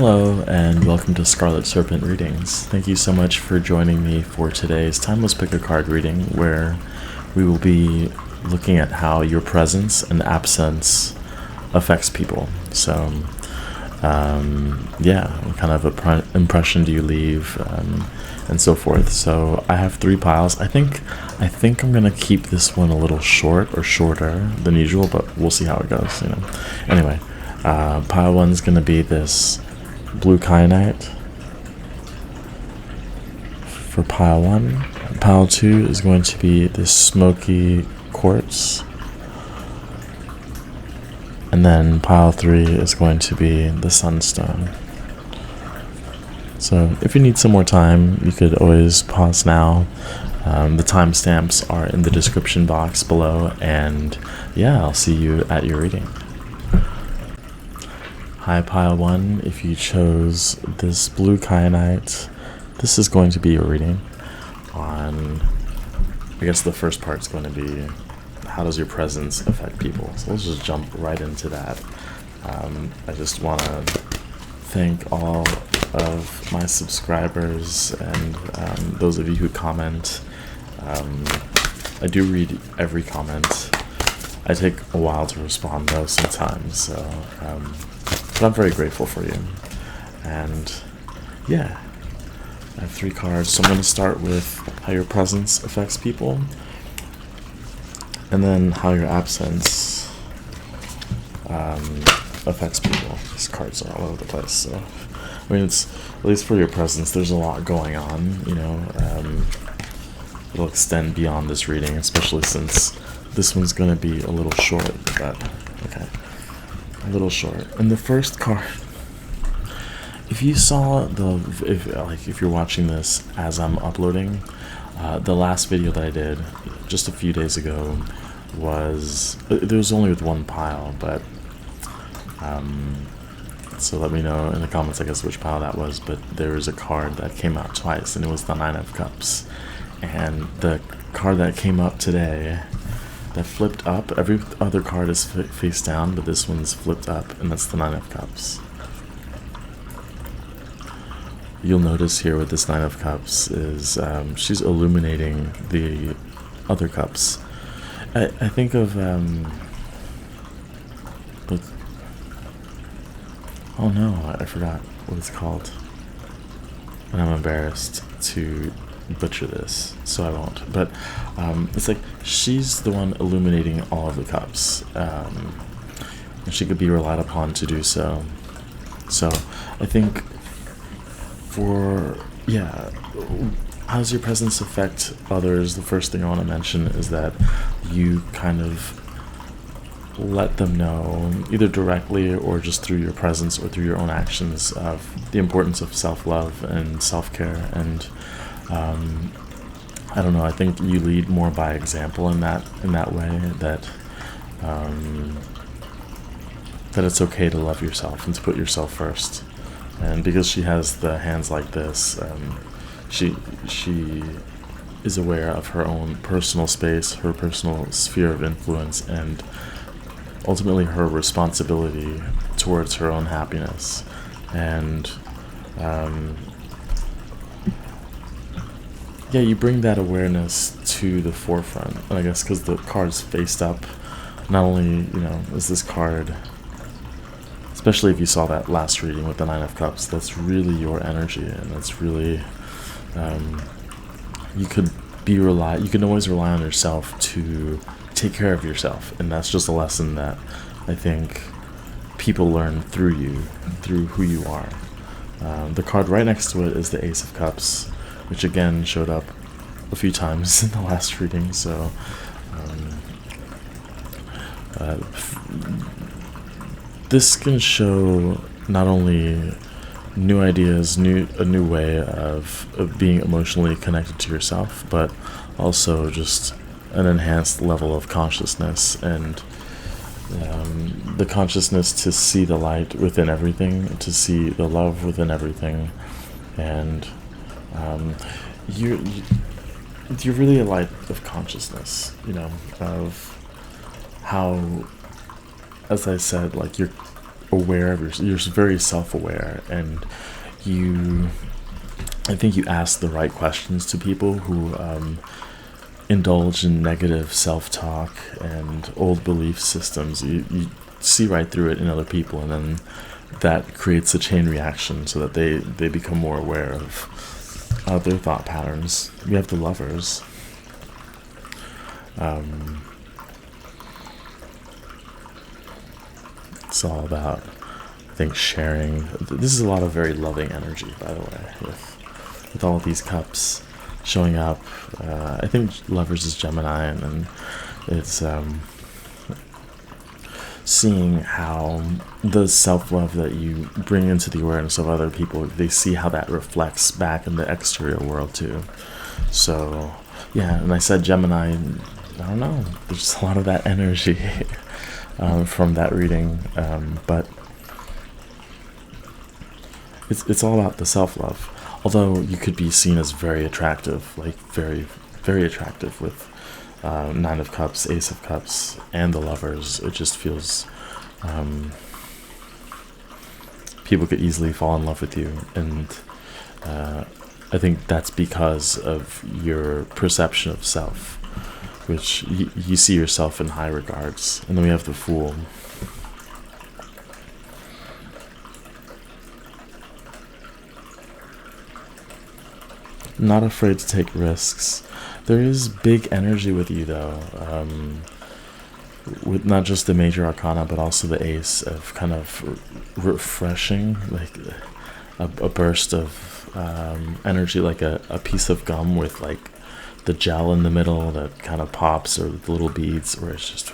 Hello and welcome to Scarlet Serpent readings. Thank you so much for joining me for today's timeless pick a card reading, where we will be looking at how your presence and absence affects people. So what kind of impression do you leave, and so forth. So I have 3 piles. I think I'm gonna keep this one a little shorter than usual, but we'll see how it goes. Anyway, pile 1 is gonna be this blue kyanite for pile 1. Pile 2 is going to be this smoky quartz. And then pile 3 is going to be the sunstone. So if you need some more time, you could always pause now. The timestamps are in the description box below, and yeah, I'll see you at your reading. Hi pile 1, if you chose this blue kyanite, this is going to be your reading on, I guess the first part is going to be, how does your presence affect people? So let's just jump right into that. I just want to thank all of my subscribers and those of you who comment. I do read every comment. I take a while to respond though sometimes, so but I'm very grateful for you. And yeah, I have 3 cards, so I'm going to start with how your presence affects people, and then how your absence affects people. These cards are all over the place, so I mean, it's at least for your presence, there's a lot going on, it'll extend beyond this reading, especially since this one's going to be a little short, but okay, a little short. And the first card, if you saw if you're watching this as I'm uploading, the last video that I did just a few days ago was, there was only with 1 pile, but so let me know in the comments, I guess, which pile that was. But there was a card that came out twice, and it was the 9 of Cups. And the card that came up today, that flipped up, every other card is face down, but this one's flipped up, and that's the 9 of Cups. You'll notice here with this 9 of Cups is she's illuminating the other cups. I think of oh no, I forgot what it's called, and I'm embarrassed to butcher this, so I won't. But it's like she's the one illuminating all of the cups, and she could be relied upon to do so. So I think how does your presence affect others? The first thing I want to mention is that you kind of let them know, either directly or just through your presence or through your own actions, of the importance of self-love and self-care. And I don't know, I think you lead more by example in that way, that that it's okay to love yourself and to put yourself first. And because she has the hands like this, she is aware of her own personal space, her personal sphere of influence, and ultimately her responsibility towards her own happiness. And you bring that awareness to the forefront. And I guess because the card's faced up, not only is this card, especially if you saw that last reading with the 9 of Cups, that's really your energy, and that's really you can always rely on yourself to take care of yourself. And that's just a lesson that I think people learn through you, through who you are. The card right next to it is the Ace of Cups, which again showed up a few times in the last reading. So this can show not only new ideas, a new way of being emotionally connected to yourself, but also just an enhanced level of consciousness, and the consciousness to see the light within everything, to see the love within everything. And you're really a light of consciousness, of how, as I said, like, you're aware of you're very self-aware, and I think you ask the right questions to people who indulge in negative self-talk and old belief systems. You see right through it in other people, and then that creates a chain reaction so that they become more aware of their thought patterns. We have the Lovers. It's all about, I think, sharing. This is a lot of very loving energy, by the way, with all of these cups showing up. I think Lovers is Gemini, and it's seeing how the self-love that you bring into the awareness of other people, they see how that reflects back in the exterior world too. So yeah, and I said Gemini, I don't know, there's just a lot of that energy from that reading, but it's all about the self-love. Although you could be seen as very attractive, like very, very attractive with Nine of Cups, Ace of Cups, and the Lovers. It just feels people could easily fall in love with you, and I think that's because of your perception of self, which you see yourself in high regards. And then we have the Fool. Not afraid to take risks. There is big energy with you, though, with not just the major arcana, but also the ace of kind of refreshing, like a burst of energy, like a piece of gum with like the gel in the middle that kind of pops, or the little beads, where it's just,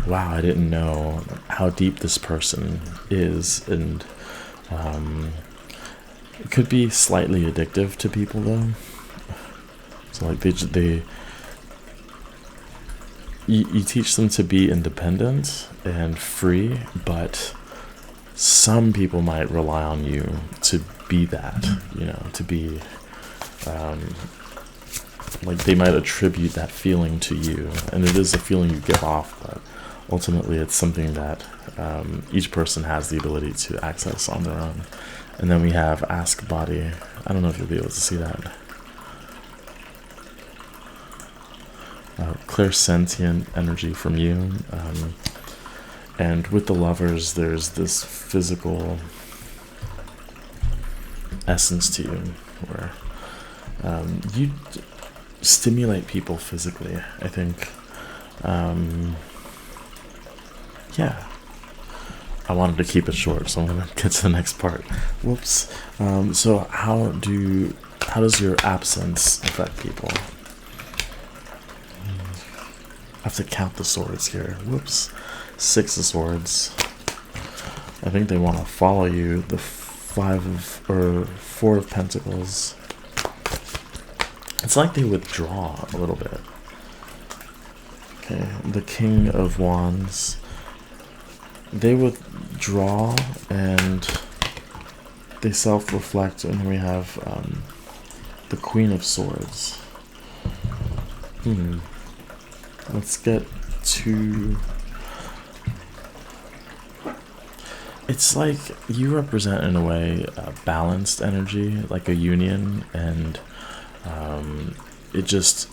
wow, I didn't know how deep this person is. And it could be slightly addictive to people, though. So like you teach them to be independent and free, but some people might rely on you to be that, to be like they might attribute that feeling to you, and it is a feeling you give off, but ultimately it's something that each person has the ability to access on their own. And then we have Ask Body. I don't know if you'll be able to see that. Clairsentient energy from you. And with the Lovers, there's this physical essence to you, where you stimulate people physically, I think. Yeah. I wanted to keep it short, so I'm going to get to the next part. Whoops. So how does your absence affect people? I have to count the swords here. Whoops. 6 of Swords. I think they want to follow you. The 4 of Pentacles. It's like they withdraw a little bit. Okay, the King of Wands. They withdraw and they self-reflect, and we have the Queen of Swords. Let's get to... It's like you represent, in a way, a balanced energy, like a union, and it just...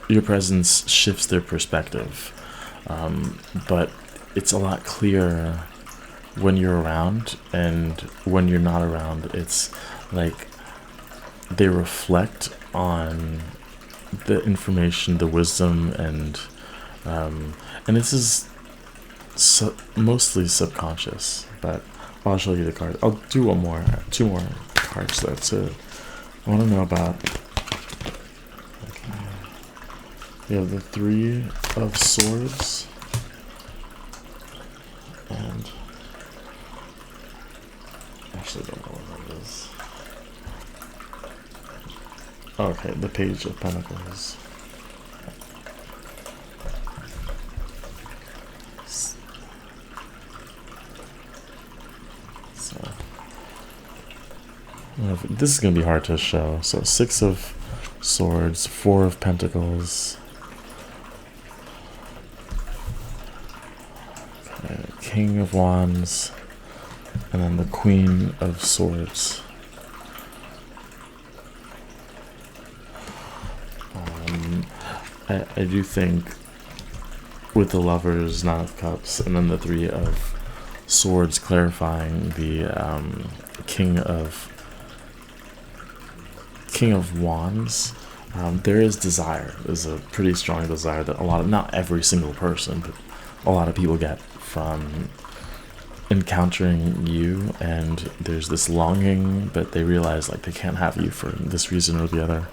your presence shifts their perspective. But it's a lot clearer when you're around, and when you're not around, it's like they reflect on the information, the wisdom, and this is mostly subconscious. But I'll show you the card. I'll do two more cards though. So I want to know about. Okay. We have the 3 of Swords. And actually don't know what that is. Okay, the Page of Pentacles. So this is gonna be hard to show. So 6 of Swords, 4 of Pentacles. King of Wands, And then the Queen of Swords. I do think with the Lovers, Nine of Cups, and then the Three of Swords clarifying the King of Wands, there is desire. There's a pretty strong desire that not every single person, but a lot of people get from encountering you, and there's this longing, but they realize like they can't have you for this reason or the other.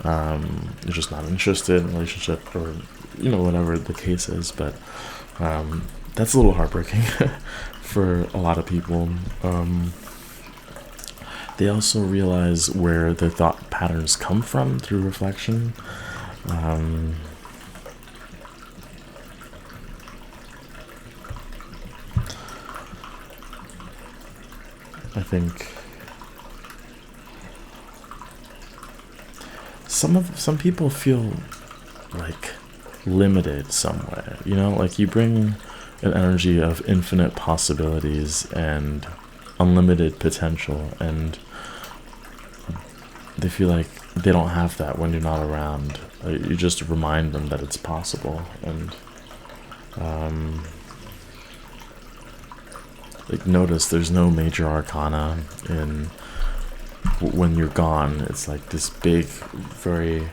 They're just not interested in a relationship, or whatever the case is. But that's a little heartbreaking for a lot of people. They also realize where their thought patterns come from through reflection. I think some people feel like limited somewhere, like you bring an energy of infinite possibilities and unlimited potential, and they feel like they don't have that when you're not around. You just remind them that it's possible, and like notice there's no major arcana in when you're gone. It's like this big, very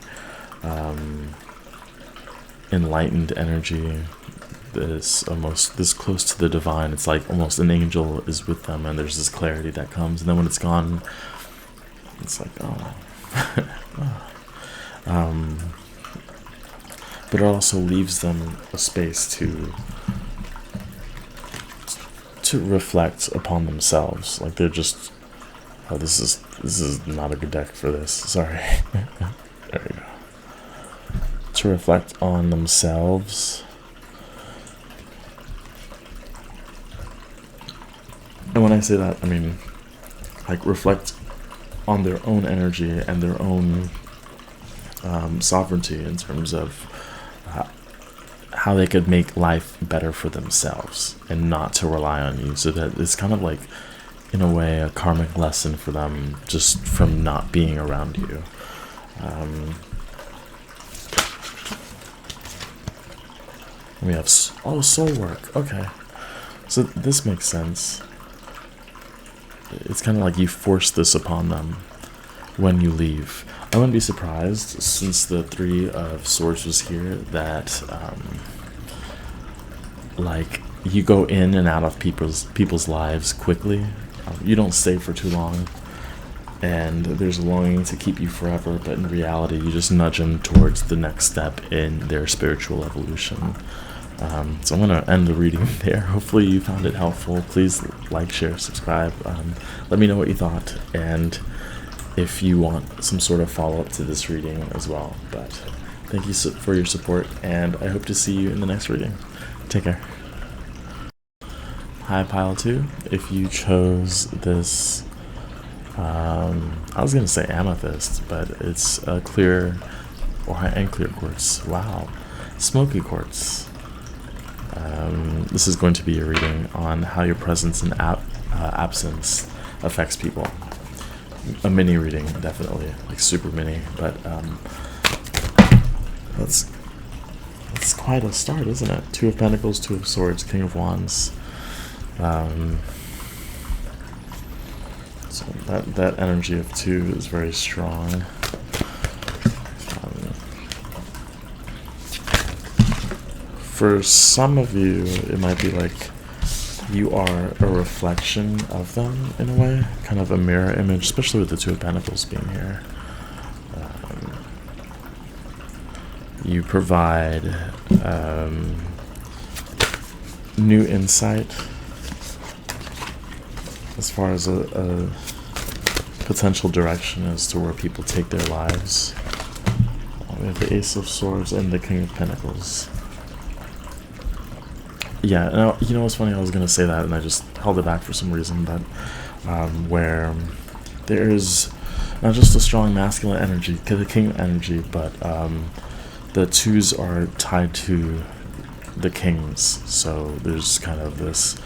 enlightened energy that is almost this close to the divine. It's like almost an angel is with them, and there's this clarity that comes, and then when it's gone, it's like, oh. But it also leaves them a space to reflect upon themselves. Like they're just, oh, this is not a good deck for this. Sorry. There you go. To reflect on themselves. And when I say that, I mean like reflect on their own energy and their own sovereignty in terms of how they could make life better for themselves and not to rely on you. So that it's kind of like, in a way, a karmic lesson for them just from not being around you. We have soul work. Okay, so this makes sense. It's kind of like you force this upon them when you leave. I wouldn't be surprised, since the Three of Swords was here, that like you go in and out of people's lives quickly. You don't stay for too long, and there's a longing to keep you forever, but in reality you just nudge them towards the next step in their spiritual evolution. So I'm going to end the reading there. Hopefully you found it helpful. Please like, share, subscribe. Let me know what you thought, and if you want some sort of follow-up to this reading as well. But thank you for your support, and I hope to see you in the next reading. Take care. Hi, Pile 2. If you chose this, I was going to say amethyst, but it's a clear and clear quartz. Wow. Smoky quartz. This is going to be a reading on how your presence and absence affects people. A mini reading, definitely, like super mini, but that's quite a start, isn't it? Two of Pentacles, Two of Swords, King of Wands. So that energy of two is very strong. For some of you, it might be like you are a reflection of them in a way, kind of a mirror image, especially with the Two of Pentacles being here. You provide new insight as far as a potential direction as to where people take their lives. We have the Ace of Swords and the King of Pentacles. Yeah, now, you know what's funny? I was going to say that and I just held it back for some reason, but where there's not just a strong masculine energy, the king energy, but the twos are tied to the kings. So there's kind of this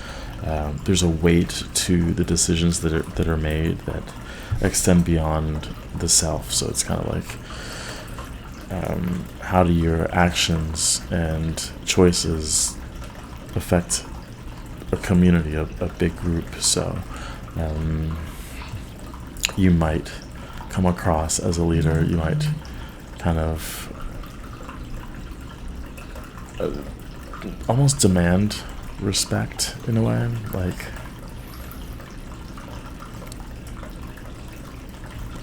there's a weight to the decisions that are made that extend beyond the self. So it's kind of like, how do your actions and choices affect a community, a big group? So you might come across as a leader, you might kind of almost demand respect in a way, like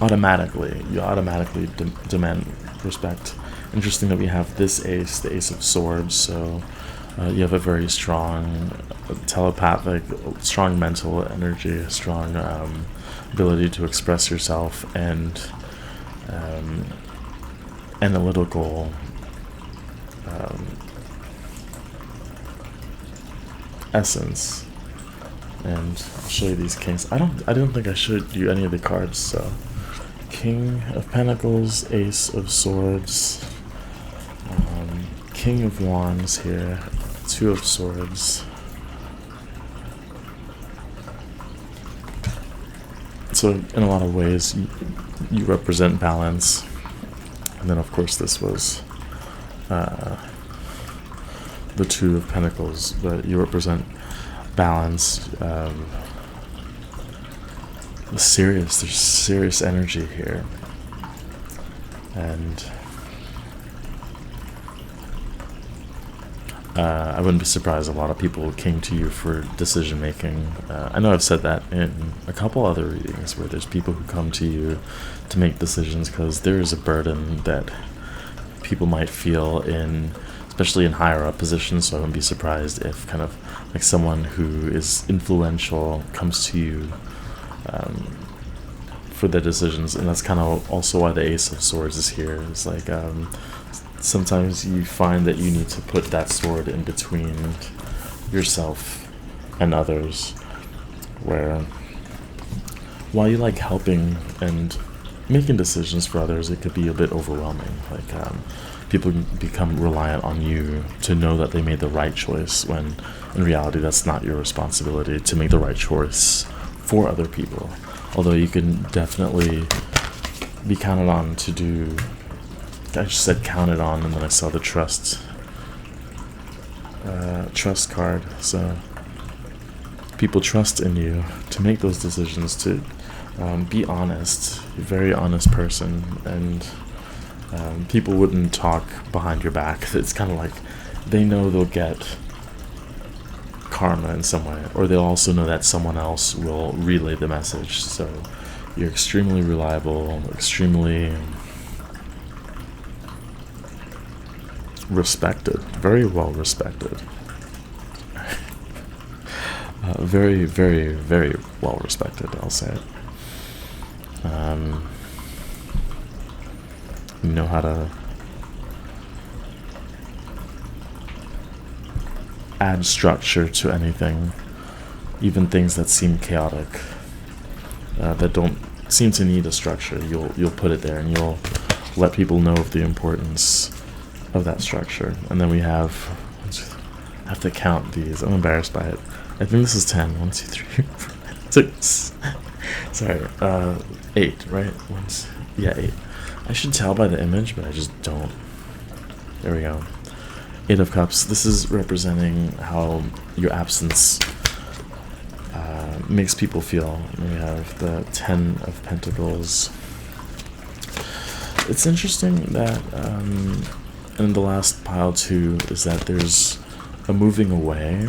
you automatically demand respect. Interesting that we have this ace, the Ace of Swords, so you have a very strong telepathic, strong mental energy, strong ability to express yourself, and analytical essence. And I'll show you these kings. I don't think I should do any of the cards. So King of Pentacles, Ace of Swords, King of Wands here, Two of Swords. So in a lot of ways you represent balance. And then of course this was the Two of Pentacles, but you represent balance. There's serious energy here, and I wouldn't be surprised a lot of people came to you for decision making. I know I've said that in a couple other readings where there's people who come to you to make decisions because there is a burden that people might feel in, especially in higher up positions. So I wouldn't be surprised if kind of like someone who is influential comes to you for their decisions. And that's kind of also why the Ace of Swords is here. It's like sometimes you find that you need to put that sword in between yourself and others, where while you like helping and making decisions for others, it could be a bit overwhelming. Like people become reliant on you to know that they made the right choice, when in reality that's not your responsibility to make the right choice for other people. Although you can definitely be counted on to do, I just said counted on, and then I saw the trust card. So people trust in you to make those decisions, to be honest. You're a very honest person, and people wouldn't talk behind your back. It's kind of like they know they'll get karma in some way, or they'll also know that someone else will relay the message. So you're extremely reliable, extremely respected, very well respected. Very, very, very well respected, I'll say it. You know how to add structure to anything, even things that seem chaotic, that don't seem to need a structure. You'll put it there, and you'll let people know of the importance of that structure. And then we have, I have to count these, I'm embarrassed by it. I think this is 10. 1, 2, 3, 4, 6. Sorry, 8, right? 8. I should tell by the image, but I just don't. There we go. 8 of Cups. This is representing how your absence makes people feel. We have the 10 of Pentacles. It's interesting that in the last pile too is that there's a moving away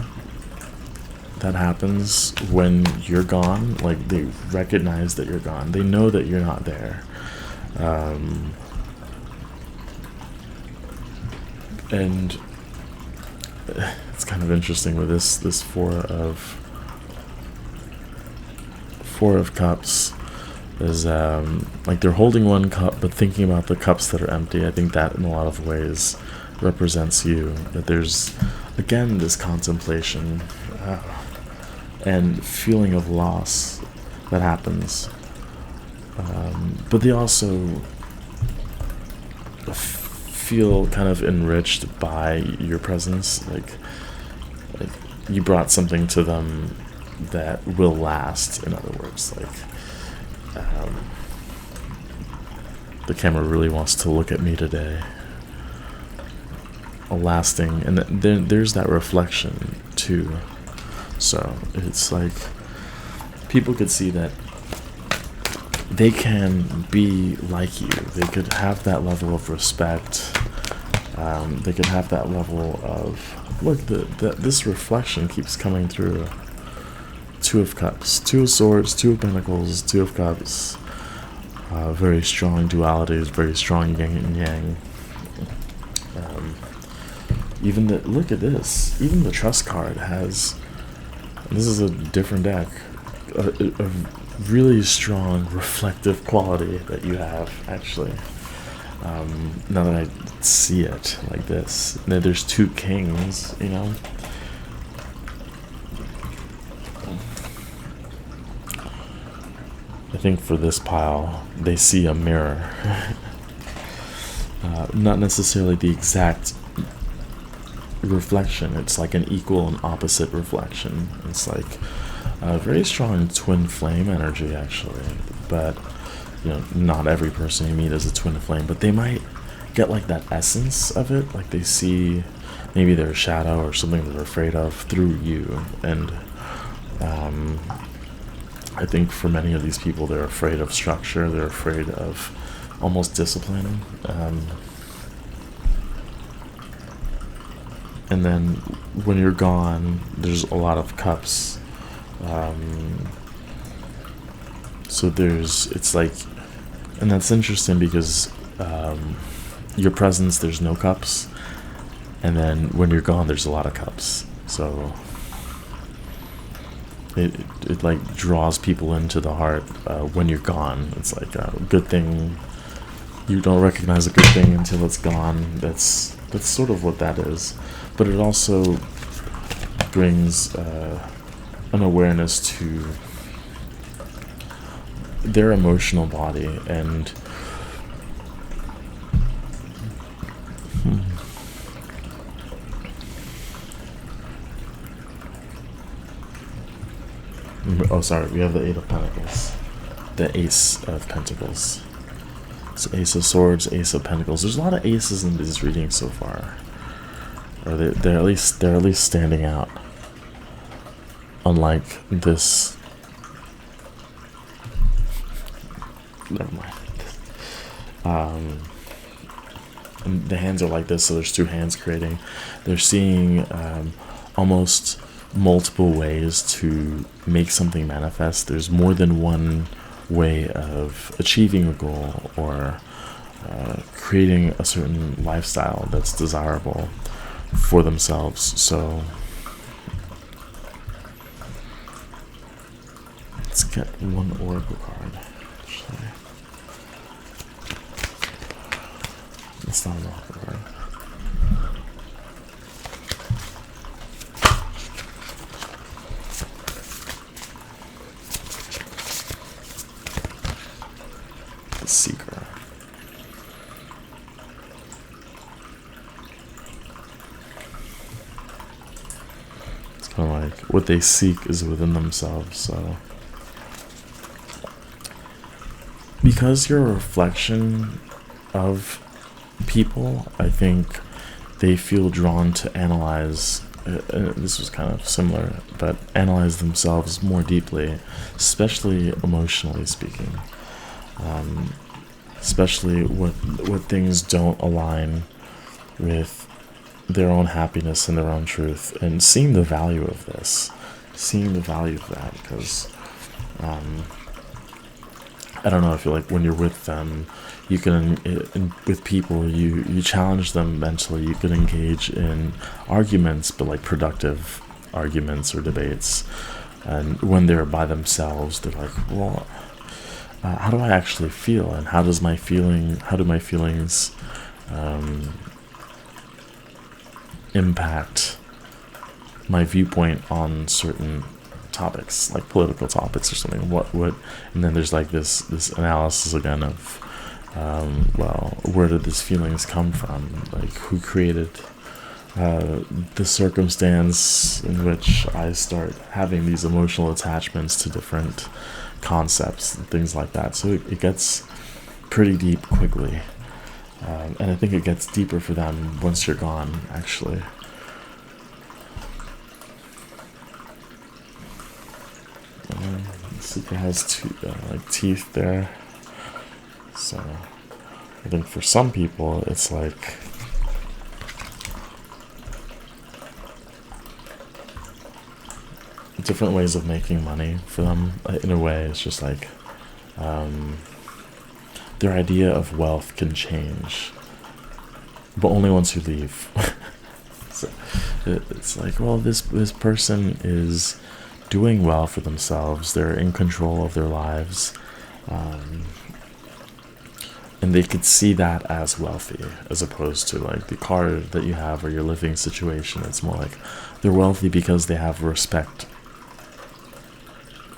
that happens when you're gone. Like, they recognize that you're gone. They know that you're not there. And it's kind of interesting with this Four of Cups is like they're holding one cup but thinking about the cups that are empty. I think that in a lot of ways represents you, that there's again this contemplation and feeling of loss that happens, but they also feel kind of enriched by your presence. Like you brought something to them that will last. In other words, like the camera really wants to look at me today. A lasting, and then there's that reflection too. So it's like people could see that they can be like you. They could have that level of respect. They could have that level of, look, this reflection keeps coming through. Two of Cups, Two of Swords, Two of Pentacles, Two of Cups. Very strong dualities, very strong yin and yang. Even look at this. Even the Trust card has. This is a different deck. A really strong reflective quality that you have, actually. Now that I see it like this, now there's two kings, you know. I think for this pile, they see a mirror. Not necessarily the exact reflection. It's like an equal and opposite reflection. It's like a very strong twin flame energy, actually. But you know, not every person you meet is a twin flame, but they might get like that essence of it. Like they see maybe their shadow or something they're afraid of through you. And I think for many of these people, they're afraid of structure. They're afraid of almost discipline. And then when you're gone, there's a lot of cups. So it's like, and that's interesting because your presence, there's no cups. And then when you're gone, there's a lot of cups. So it like draws people into the heart when you're gone. It's like a good thing. You don't recognize a good thing until it's gone. That's sort of what that is. But it also brings an awareness to their emotional body. And oh, sorry, we have the Eight of Pentacles, the Ace of Pentacles. So Ace of Swords, Ace of Pentacles. There's a lot of aces in this reading so far, or they're at least standing out. Unlike this, never mind. And the hands are like this, so there's two hands creating. They're seeing almost multiple ways to make something manifest. There's more than one way of achieving a goal or creating a certain lifestyle that's desirable for themselves. So let's get one oracle card. Actually, it's not an oracle card. Seeker. It's kind of like what they seek is within themselves. So because you're a reflection of people, I think they feel drawn to analyze. This was kind of similar, but analyze themselves more deeply, especially emotionally speaking. Especially what things don't align with their own happiness and their own truth, and seeing the value of this, seeing the value of that, because I don't know, I feel like when you're with them, you can, with people, you challenge them mentally. You can engage in arguments, but like productive arguments or debates. And when they're by themselves, they're like, well, how do I actually feel, and how do my feelings impact my viewpoint on certain topics, like political topics or something? And then there's like this analysis again of, well, where did these feelings come from? Like, who created the circumstance in which I start having these emotional attachments to different concepts and things like that. So it gets pretty deep quickly. And I think it gets deeper for them once you're gone, actually. The Seeker has two, like teeth there. So I think for some people it's like different ways of making money for them. In a way, it's just like their idea of wealth can change, but only once you leave. So it's like, well, this person is doing well for themselves. They're in control of their lives, and they could see that as wealthy, as opposed to like the car that you have or your living situation. It's more like they're wealthy because they have respect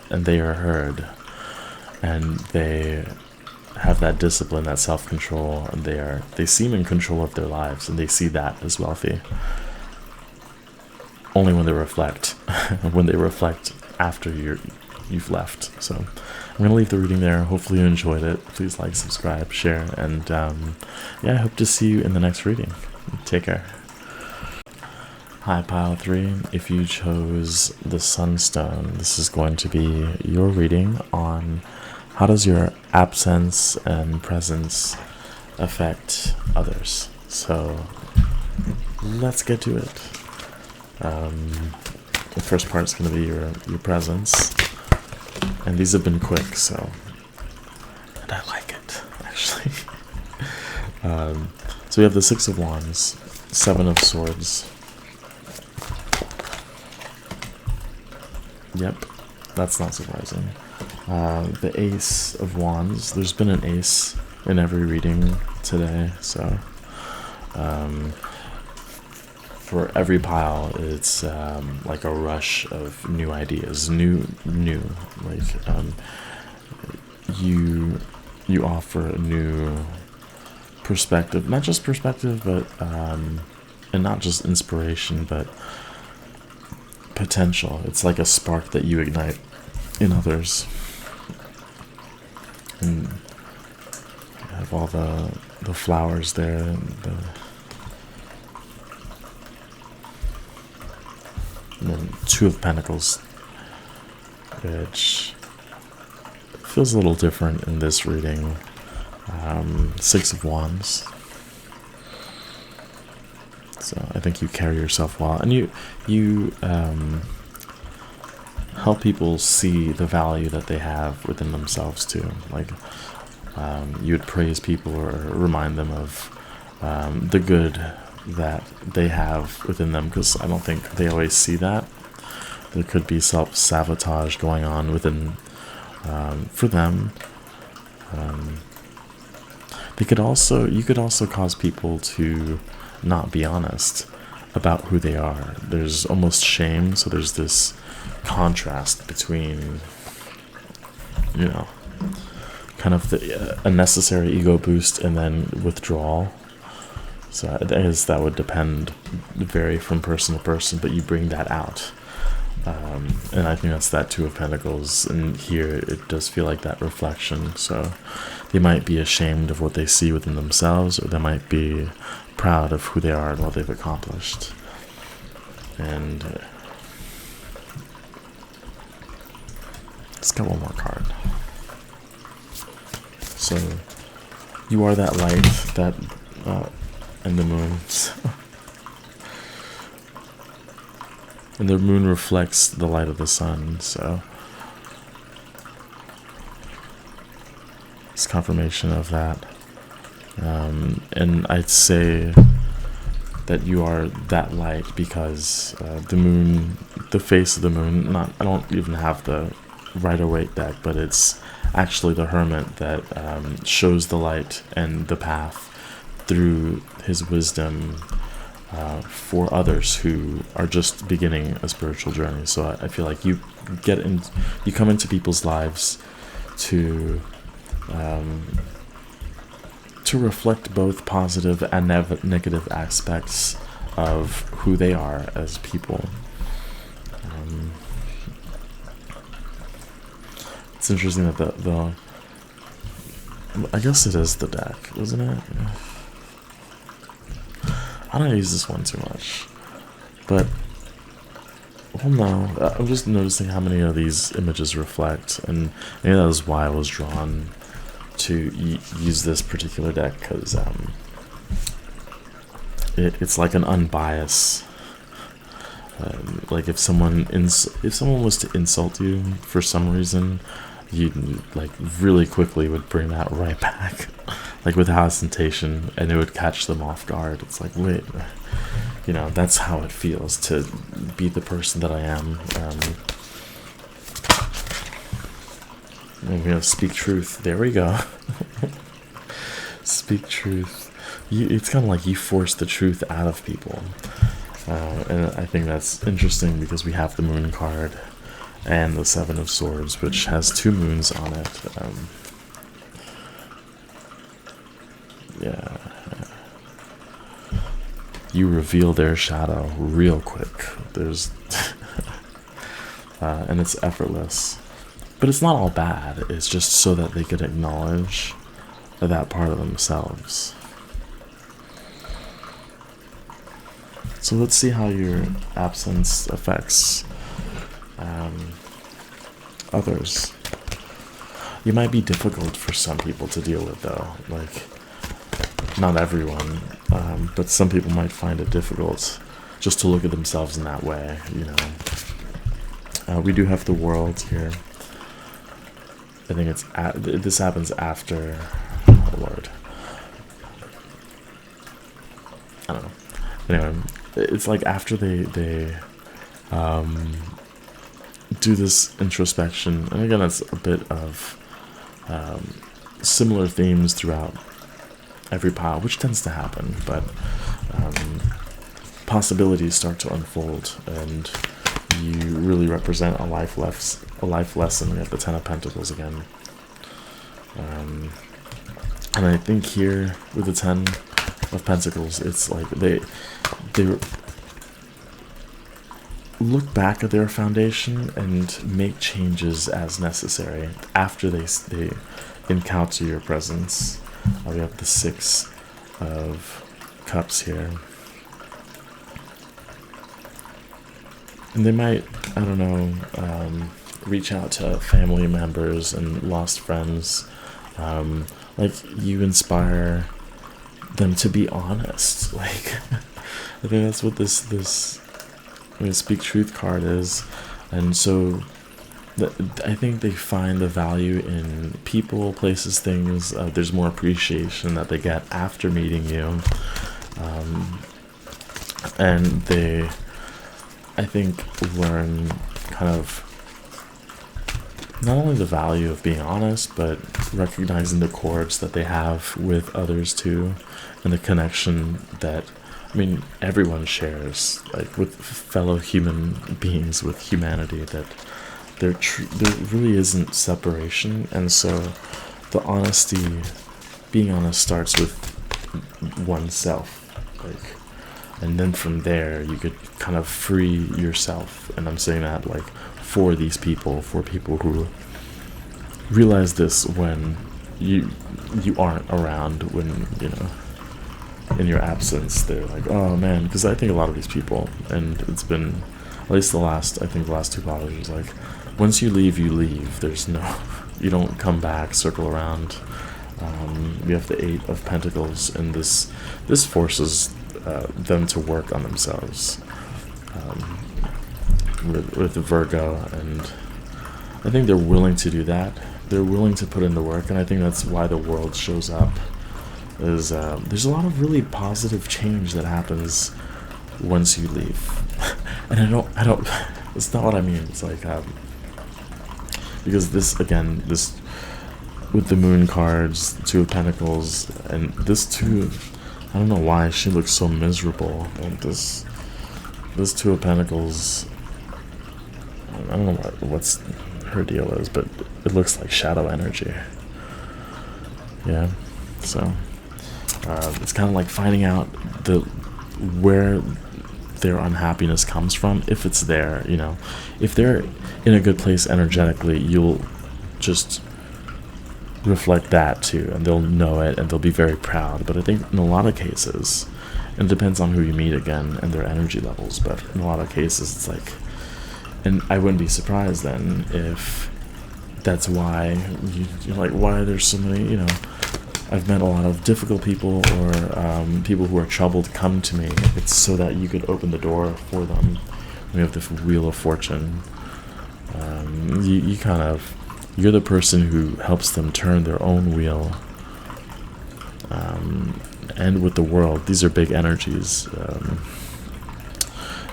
and they are heard, and they have that discipline, that self-control, and they seem in control of their lives, and they see that as wealthy. Only when they reflect, when they reflect after you've left. So I'm gonna leave the reading there. Hopefully you enjoyed it. Please like, subscribe, share, and yeah, I hope to see you in the next reading. Take care. Hi, Pile 3. If you chose the Sunstone, this is going to be your reading on how does your absence and presence affect others. So let's get to it. The first part is going to be your presence, and these have been quick, so, and I like it, actually. So we have the Six of Wands, Seven of Swords. Yep, that's not surprising. The Ace of Wands. There's been an ace in every reading today, so for every pile, it's like a rush of new ideas, new. Like you offer a new perspective, not just perspective, but and not just inspiration, but potential. It's like a spark that you ignite in others. And you have all the flowers there, and then Two of Pentacles, which feels a little different in this reading. Six of Wands. So I think you carry yourself well, and you help people see the value that they have within themselves too. Like you would praise people or remind them of the good that they have within them, because I don't think they always see that. There could be self-sabotage going on within for them. You could also cause people to not be honest about who they are. There's almost shame, so there's this contrast between, kind of the unnecessary ego boost and then withdrawal. So I guess that would vary from person to person, but you bring that out. And I think that's that Two of Pentacles, and here it does feel like that reflection. So they might be ashamed of what they see within themselves, or they might be proud of who they are and what they've accomplished. And let's get one more card. So you are that light that and the moon. And the moon reflects the light of the sun, so it's confirmation of that. And I'd say that you are that light because the moon, the face of the moon, I don't even have the Rider-Waite deck, but it's actually the Hermit that shows the light and the path through his wisdom for others who are just beginning a spiritual journey. So I feel like you come into people's lives to reflect both positive and negative aspects of who they are as people. It's interesting that the I guess it is the deck, isn't it? I don't use this one too much, but well, no, I'm just noticing how many of these images reflect, and maybe that was why I was drawn to use this particular deck, because it's like an unbiased. Like if someone was to insult you for some reason, you like really quickly would bring that right back, like with hesitation, and it would catch them off guard. It's like, wait, you know, that's how it feels to be the person that I am. And, you know, speak truth. There we go. Speak truth. It's kind of like you force the truth out of people. And I think that's interesting because we have the Moon card and the Seven of Swords, which has 2 moons on it. Yeah. You reveal their shadow real quick. There's and it's effortless. But it's not all bad. It's just so that they could acknowledge that part of themselves. So let's see how your absence affects others. You might be difficult for some people to deal with, though. Like, not everyone, but some people might find it difficult just to look at themselves in that way, you know. We do have the World here. I think this happens after. Oh Lord. I don't know. Anyway, it's like after they do this introspection, and again, it's a bit of similar themes throughout every pile, which tends to happen, but possibilities start to unfold, and you really represent a life lesson. We have the Ten of Pentacles again, and I think here with the Ten of Pentacles, it's like they look back at their foundation and make changes as necessary after they encounter your presence. We have the Six of Cups here, and they might, I don't know, reach out to family members and lost friends. Like, you inspire them to be honest. Like, I think that's what this Speak Truth card is. And so I think they find the value in people, places, things. There's more appreciation that they get after meeting you, and they, I think, learn kind of not only the value of being honest, but recognizing the cords that they have with others too, and the connection that, I mean, everyone shares, like with fellow human beings, with humanity, that there really isn't separation. And so the honesty, being honest, starts with oneself, like, and then from there you could kind of free yourself. And I'm saying that like for these people, for people who realize this when you aren't around, when, you know, in your absence, they're like, oh man, because I think a lot of these people, and it's been at least the last 2 powers, is like, once you leave. There's no, you don't come back, circle around. We have the Eight of Pentacles, and this forces them to work on themselves, with Virgo, and I think they're willing to do that. They're willing to put in the work, and I think that's why the World shows up. Is there's a lot of really positive change that happens once you leave. And I don't it's not what I mean. It's like because this with the Moon cards, Two of Pentacles, and this Two, I don't know why she looks so miserable. And this Two of Pentacles, I don't know what's her deal is, but it looks like shadow energy. Yeah, so it's kind of like finding out where their unhappiness comes from, if it's there. If they're in a good place energetically, you'll just reflect that too, and they'll know it, and they'll be very proud. But I think in a lot of cases, and it depends on who you meet again and their energy levels, but in a lot of cases it's like, and I wouldn't be surprised then if that's why you're like, why there's so many, I've met a lot of difficult people, or people who are troubled come to me. It's so that you could open the door for them. We have the Wheel of Fortune. You're the person who helps them turn their own wheel. And with the world, these are big energies.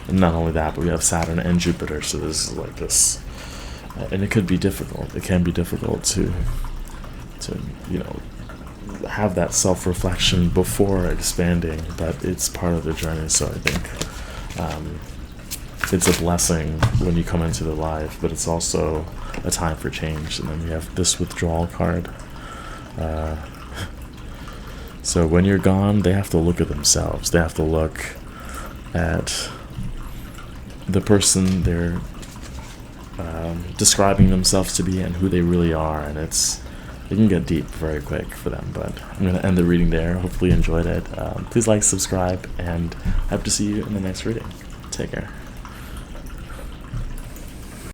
And not only that, but we have Saturn and Jupiter, so this is like this. And it could be difficult. It can be difficult to have that self-reflection before expanding, but it's part of the journey. So I think it's a blessing when you come into the life, but it's also a time for change. And then we have this withdrawal card. So when you're gone, they have to look at themselves. They have to look at the person they're describing themselves to be and who they really are, and it can get deep very quick for them. But I'm going to end the reading there. Hopefully you enjoyed it. Please like, subscribe, and I hope to see you in the next reading. Take care.